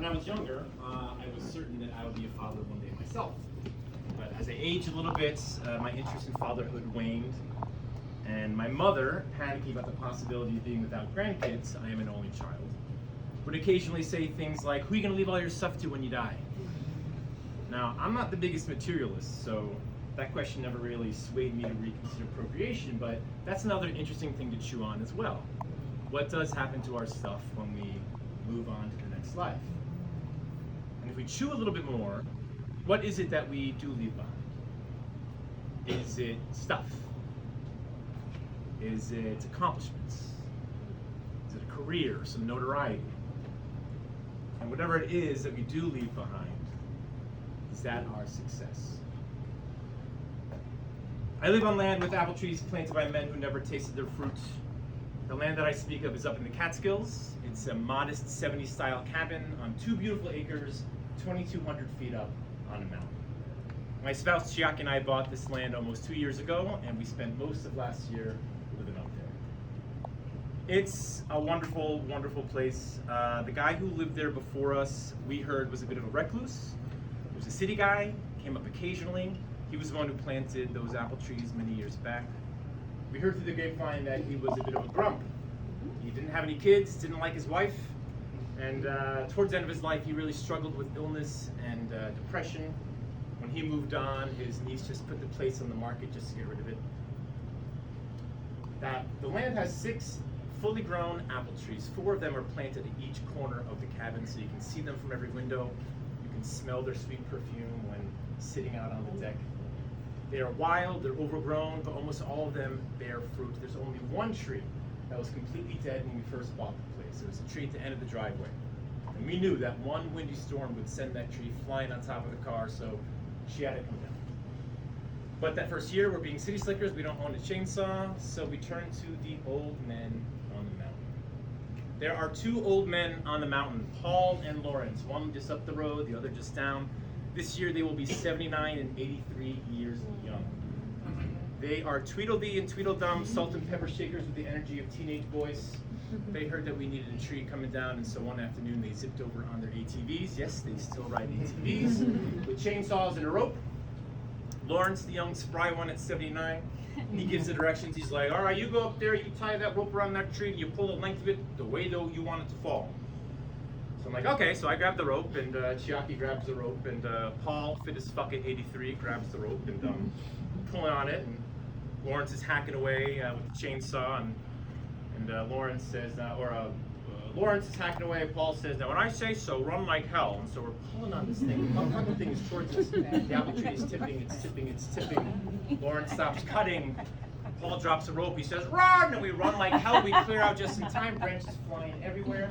I was younger, I was certain that I would be a father one day myself. But as I aged a little bit, my interest in fatherhood waned, and my mother, panicking about the possibility of being without grandkids, I am an only child, would occasionally say things like, "Who are you going to leave all your stuff to when you die?" Now, I'm not the biggest materialist, so that question never really swayed me to reconsider procreation, but that's another interesting thing to chew on as well. What does happen to our stuff when we move on to the next life? And if we chew a little bit more, what is it that we do leave behind? Is it stuff? Is it accomplishments? Is it a career, some notoriety? And whatever it is that we do leave behind, is that our success? I live on land with apple trees planted by men who never tasted their fruit. The land that I speak of is up in the Catskills. It's a modest 70s style cabin on 2 beautiful acres, 2,200 feet up on a mountain. My spouse Chiaki and I bought this land almost 2 years ago, and we spent most of last year living up there. It's a wonderful, wonderful place. The guy who lived there before us, we heard, was a bit of a recluse. He was a city guy, came up occasionally. He was the one who planted those apple trees many years back. We heard through the grapevine that he was a bit of a grump. He didn't have any kids, didn't like his wife, and towards the end of his life he really struggled with illness and depression. When he moved on, his niece just put the place on the market just to get rid of it. The land has 6 fully grown apple trees. 4 of them are planted at each corner of the cabin, so you can see them from every window. You can smell their sweet perfume when sitting out on the deck. They are wild, they're overgrown, but almost all of them bear fruit. There's only one tree that was completely dead when we first bought the place. It was a tree at the end of the driveway. And we knew that one windy storm would send that tree flying on top of the car, so she had to come down. But that first year, we're being city slickers, we don't own a chainsaw, so we turned to the old men on the mountain. There are 2 old men on the mountain, Paul and Lawrence, one just up the road, the other just down. This year they will be 79 and 83 years young. They are Tweedledee and Tweedledum, salt and pepper shakers with the energy of teenage boys. They heard that we needed a tree coming down, and so one afternoon they zipped over on their ATVs. Yes, they still ride ATVs with chainsaws and a rope. Lawrence, the young spry one at 79, he gives the directions. He's like, "All right, you go up there, you tie that rope around that tree, and you pull the length of it the way though you want it to fall." So I'm like, okay, so I grab the rope, and Chiaki grabs the rope, and Paul, fit as fuck at 83, grabs the rope, and pulling on it, and Lawrence is hacking away with the chainsaw, and Lawrence says, Lawrence is hacking away, Paul says, "Now when I say so, run like hell." And so we're pulling on this thing, the thing is towards us, the apple tree is tipping, it's tipping, it's tipping. Lawrence stops cutting, Paul drops the rope, he says, "Run!" And we run like hell, we clear out just in time, branches flying everywhere.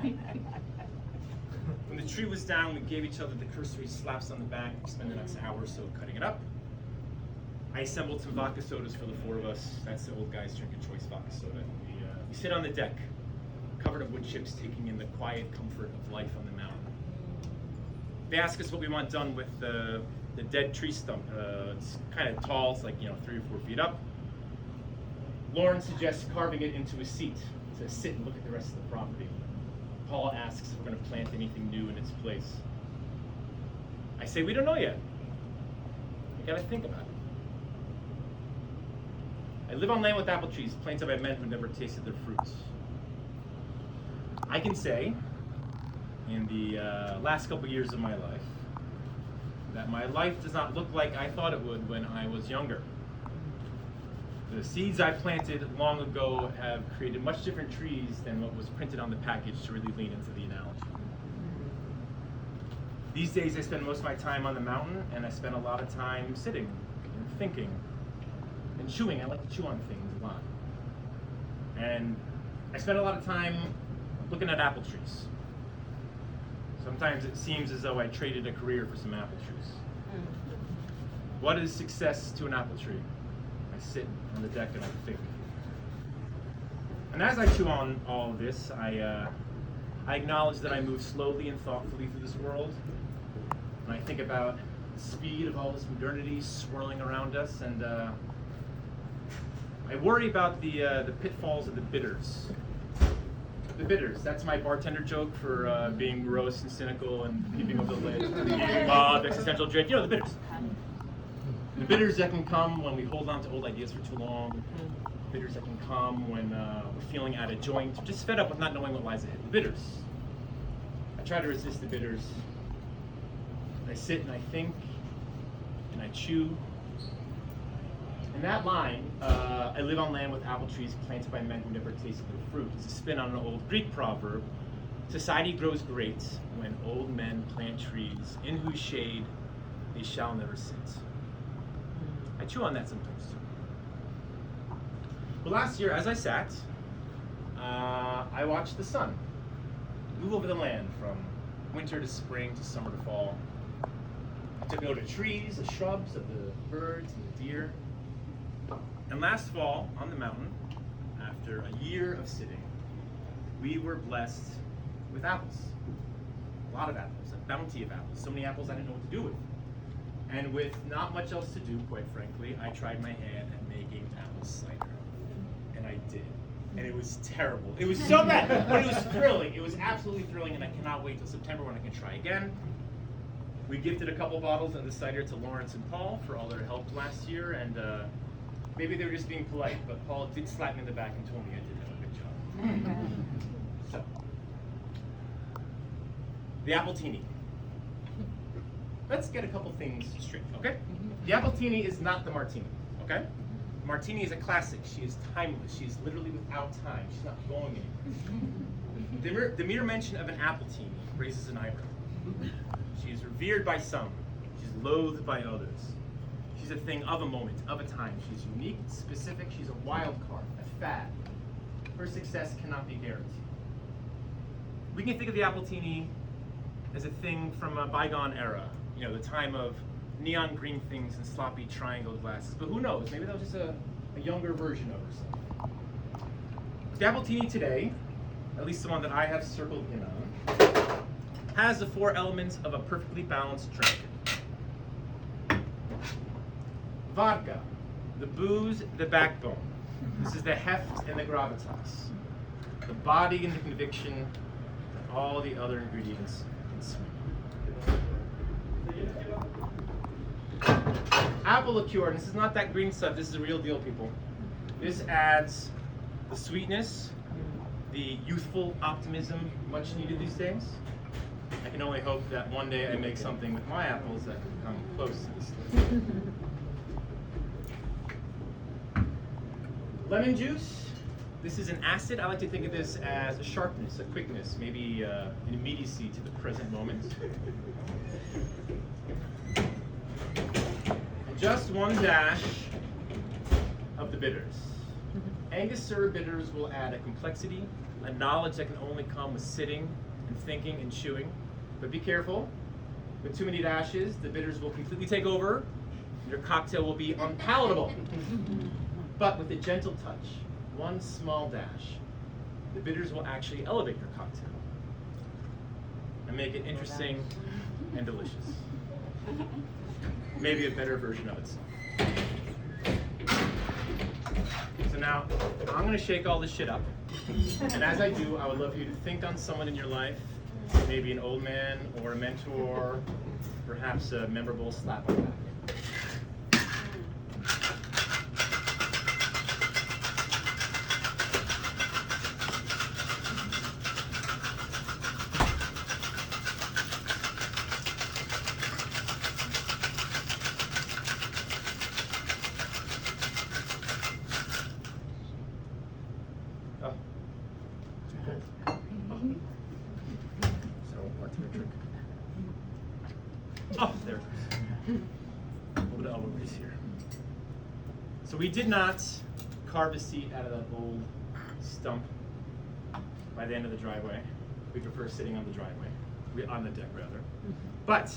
When the tree was down, we gave each other the cursory slaps on the back. We spent the next hour or so cutting it up. I assembled some vodka sodas for the 4 of us. That's the old guys drinking choice vodka soda. We sit on the deck, covered of wood chips, taking in the quiet comfort of life on the mountain. They ask us what we want done with the dead tree stump. It's kind of tall, it's like 3 or 4 feet up. Lauren suggests carving it into a seat to sit and look at the rest of the property. Paul asks if we're going to plant anything new in its place. I say we don't know yet. We got to think about it. I live on land with apple trees planted by men who never tasted their fruits. I can say, in the last couple years of my life, that my life does not look like I thought it would when I was younger. The seeds I planted long ago have created much different trees than what was printed on the package, to really lean into the analogy. These days I spend most of my time on the mountain, and I spend a lot of time sitting and thinking and chewing. I like to chew on things a lot. And I spend a lot of time looking at apple trees. Sometimes it seems as though I traded a career for some apple trees. What is success to an apple tree? I sit on the deck and I think. And as I chew on all of this, I acknowledge that I move slowly and thoughtfully through this world. And I think about the speed of all this modernity swirling around us, and I worry about the pitfalls of the bitters. the bitters. That's my bartender joke for being morose and cynical and keeping over the lid. Existential dread. You know, the bitters. The bitters that can come when we hold on to old ideas for too long. Bitters that can come when we're feeling out of joint, just fed up with not knowing what lies ahead. The bitters. I try to resist the bitters. I sit and I think and I chew. And that line, I live on land with apple trees planted by men who never tasted their fruit, is a spin on an old Greek proverb. Society grows great when old men plant trees in whose shade they shall never sit. I chew on that sometimes too. Well, last year, as I sat, I watched the sun move over the land from winter to spring to summer to fall. I took note of trees, the shrubs, of the birds and the deer. And last fall, on the mountain, after a year of sitting, we were blessed with apples. A lot of apples, a bounty of apples. So many apples I didn't know what to do with. And with not much else to do, quite frankly, I tried my hand at making apple cider. And I did. And it was terrible. It was so bad, but it was thrilling. It was absolutely thrilling, and I cannot wait till September when I can try again. We gifted a couple bottles of the cider to Lawrence and Paul for all their help last year, and maybe they were just being polite, but Paul did slap me in the back and told me I did have a good job. So, the Appletini. Let's get a couple things straight, okay? The Appletini is not the martini, okay? Martini is a classic. She is timeless. She is literally without time. She's not going anywhere. The mere mention of an Appletini raises an eyebrow. She is revered by some. She's loathed by others. She's a thing of a moment, of a time. She's unique, specific. She's a wild card, a fad. Her success cannot be guaranteed. We can think of the Appletini as a thing from a bygone era. You know, the time of neon green things and sloppy triangle glasses. But who knows? Maybe that was just a younger version of herself. The Appletini today, at least the one that I have circled in on, has the four elements of a perfectly balanced drink. Vodka, the booze, the backbone. This is the heft and the gravitas. The body and the conviction that all the other ingredients can sweeten. Apple liqueur, and this is not that green stuff, this is the real deal, people. This adds the sweetness, the youthful optimism much needed these days. I can only hope that one day I make something with my apples that can come close to this. Lemon juice. This is an acid. I like to think of this as a sharpness, a quickness, maybe an immediacy to the present moment. And just one dash of the bitters. Angostura bitters will add a complexity, a knowledge that can only come with sitting and thinking and chewing. But be careful. With too many dashes, the bitters will completely take over. Your cocktail will be unpalatable. But with a gentle touch, one small dash, the bitters will actually elevate your cocktail and make it interesting and delicious. Maybe a better version of itself. So now, I'm going to shake all this shit up. And as I do, I would love for you to think on someone in your life, maybe an old man or a mentor, perhaps a memorable slap on the back. Oh, there it goes. A little bit of elbow grease here. So we did not carve a seat out of that old stump by the end of the driveway. We prefer sitting on the driveway, on the deck rather. But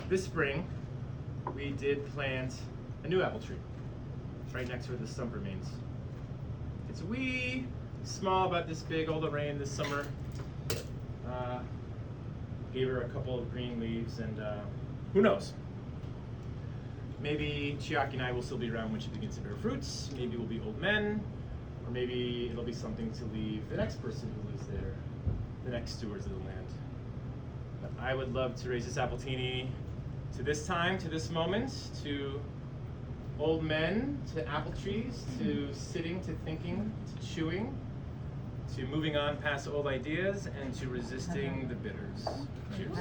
this spring, we did plant a new apple tree. It's right next to where the stump remains. It's wee, small, about this big. All the rain this summer gave her a couple of green leaves, and who knows? Maybe Chiaki and I will still be around when she begins to bear fruits. Maybe we'll be old men, Or maybe it'll be something to leave the next person who lives there, the next stewards of the land. But I would love to raise this Appletini to this time, to this moment, to old men, to apple trees, to sitting, to thinking, to chewing, to moving on past old ideas, and to resisting the bitters. Cheers.